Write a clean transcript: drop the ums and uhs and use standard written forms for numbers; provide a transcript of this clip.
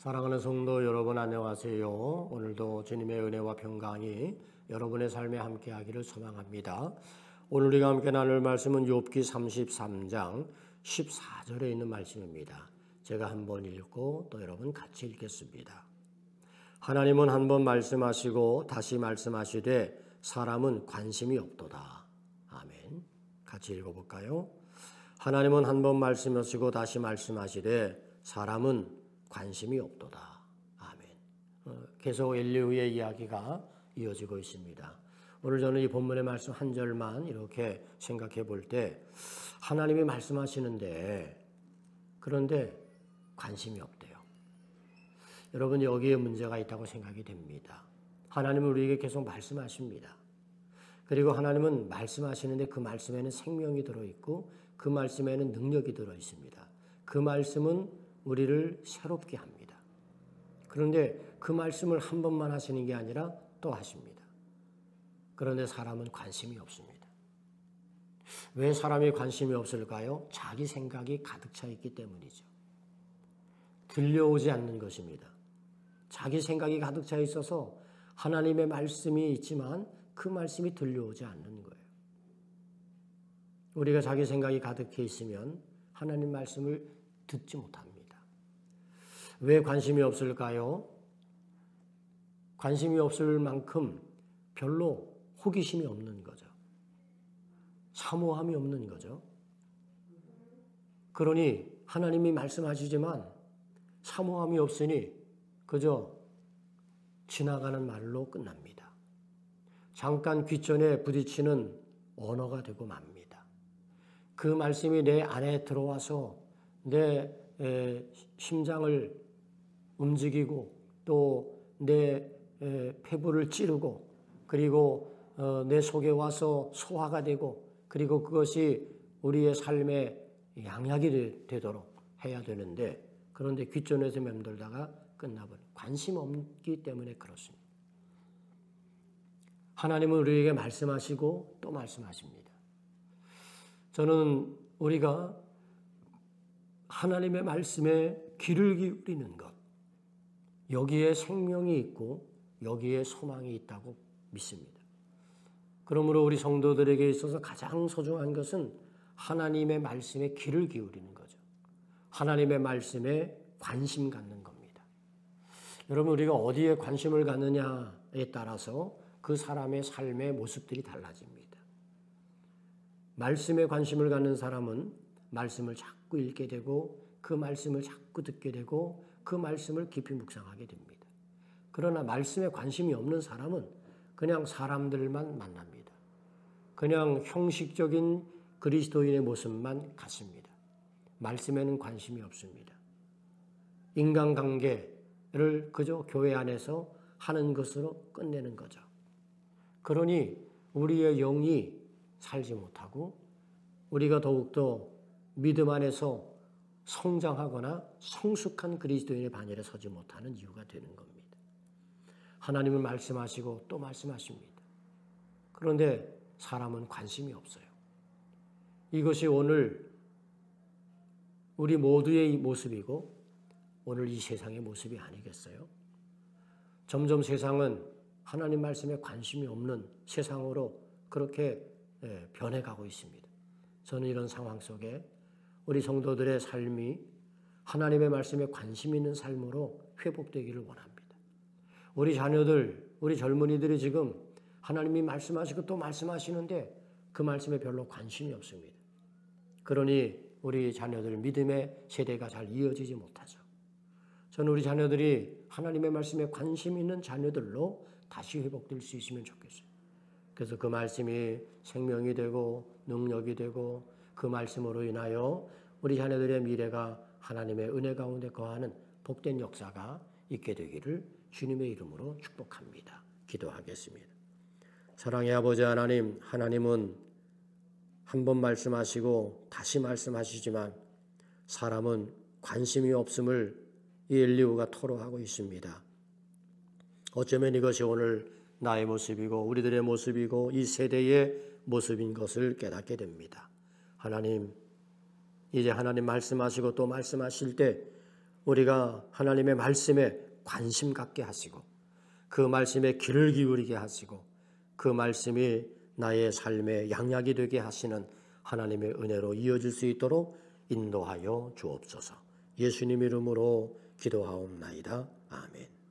사랑하는 성도 여러분, 안녕하세요. 오늘도 주님의 은혜와 평강이 여러분의 삶에 함께하기를 소망합니다. 오늘 우리가 함께 나눌 말씀은 욥기 33장 14절에 있는 말씀입니다. 제가 한번 읽고 또 여러분 같이 읽겠습니다. 하나님은 한번 말씀하시고 다시 말씀하시되 사람은 관심이 없도다. 아멘. 같이 읽어볼까요? 하나님은 한번 말씀하시고 다시 말씀하시되 사람은 관심이 없도다. 아멘. 계속 엘리후의 이야기가 이어지고 있습니다. 오늘 저는 이 본문의 말씀 한 절만 이렇게 생각해 볼 때 하나님이 말씀하시는데 그런데 관심이 없대요. 여러분, 여기에 문제가 있다고 생각이 됩니다. 하나님은 우리에게 계속 말씀하십니다. 그리고 하나님은 말씀하시는데 그 말씀에는 생명이 들어있고 그 말씀에는 능력이 들어있습니다. 그 말씀은 우리를 새롭게 합니다. 그런데 그 말씀을 한 번만 하시는 게 아니라 또 하십니다. 그런데 사람은 관심이 없습니다. 왜 사람이 관심이 없을까요? 자기 생각이 가득 차 있기 때문이죠. 들려오지 않는 것입니다. 자기 생각이 가득 차 있어서 하나님의 말씀이 있지만 그 말씀이 들려오지 않는 거예요. 우리가 자기 생각이 가득해 있으면 하나님 말씀을 듣지 못합니다. 왜 관심이 없을까요? 관심이 없을 만큼 별로 호기심이 없는 거죠. 사모함이 없는 거죠. 그러니 하나님이 말씀하시지만 사모함이 없으니 그저 지나가는 말로 끝납니다. 잠깐 귓전에 부딪히는 언어가 되고 맙니다. 그 말씀이 내 안에 들어와서 내 심장을 움직이고 또 내 폐부를 찌르고 그리고 내 속에 와서 소화가 되고 그리고 그것이 우리의 삶의 양약이 되도록 해야 되는데 그런데 귓전에서 맴돌다가 끝나버린 관심 없기 때문에 그렇습니다. 하나님은 우리에게 말씀하시고 또 말씀하십니다. 저는 우리가 하나님의 말씀에 귀를 기울이는 것, 여기에 생명이 있고 여기에 소망이 있다고 믿습니다. 그러므로 우리 성도들에게 있어서 가장 소중한 것은 하나님의 말씀에 귀를 기울이는 거죠. 하나님의 말씀에 관심 갖는 겁니다. 여러분, 우리가 어디에 관심을 갖느냐에 따라서 그 사람의 삶의 모습들이 달라집니다. 말씀에 관심을 갖는 사람은 말씀을 자꾸 읽게 되고 그 말씀을 자꾸 듣게 되고 그 말씀을 깊이 묵상하게 됩니다. 그러나 말씀에 관심이 없는 사람은 그냥 사람들만 만납니다. 그냥 형식적인 그리스도인의 모습만 갖습니다. 말씀에는 관심이 없습니다. 인간관계를 그저 교회 안에서 하는 것으로 끝내는 거죠. 그러니 우리의 영이 살지 못하고 우리가 더욱더 믿음 안에서 성장하거나 성숙한 그리스도인의 반열에 서지 못하는 이유가 되는 겁니다. 하나님은 말씀하시고 또 말씀하십니다. 그런데 사람은 관심이 없어요. 이것이 오늘 우리 모두의 모습이고 오늘 이 세상의 모습이 아니겠어요? 점점 세상은 하나님 말씀에 관심이 없는 세상으로 그렇게 변해가고 있습니다. 저는 이런 상황 속에 우리 성도들의 삶이 하나님의 말씀에 관심 있는 삶으로 회복되기를 원합니다. 우리 자녀들, 우리 젊은이들이 지금 하나님이 말씀하시고 또 말씀하시는데 그 말씀에 별로 관심이 없습니다. 그러니 우리 자녀들 믿음의 세대가 잘 이어지지 못하죠. 저는 우리 자녀들이 하나님의 말씀에 관심 있는 자녀들로 다시 회복될 수 있으면 좋겠어요. 그래서 그 말씀이 생명이 되고 능력이 되고 그 말씀으로 인하여 우리 자녀들의 미래가 하나님의 은혜 가운데 거하는 복된 역사가 있게 되기를 주님의 이름으로 축복합니다. 기도하겠습니다. 사랑의 아버지 하나님, 하나님은 한 번 말씀하시고 다시 말씀하시지만 사람은 관심이 없음을 이 엘리후가 토로하고 있습니다. 어쩌면 이것이 오늘 나의 모습이고 우리들의 모습이고 이 세대의 모습인 것을 깨닫게 됩니다. 하나님, 이제 하나님 말씀하시고 또 말씀하실 때 우리가 하나님의 말씀에 관심 갖게 하시고 그 말씀에 귀를 기울이게 하시고 그 말씀이 나의 삶의 양약이 되게 하시는 하나님의 은혜로 이어질 수 있도록 인도하여 주옵소서. 예수님 이름으로 기도하옵나이다. 아멘.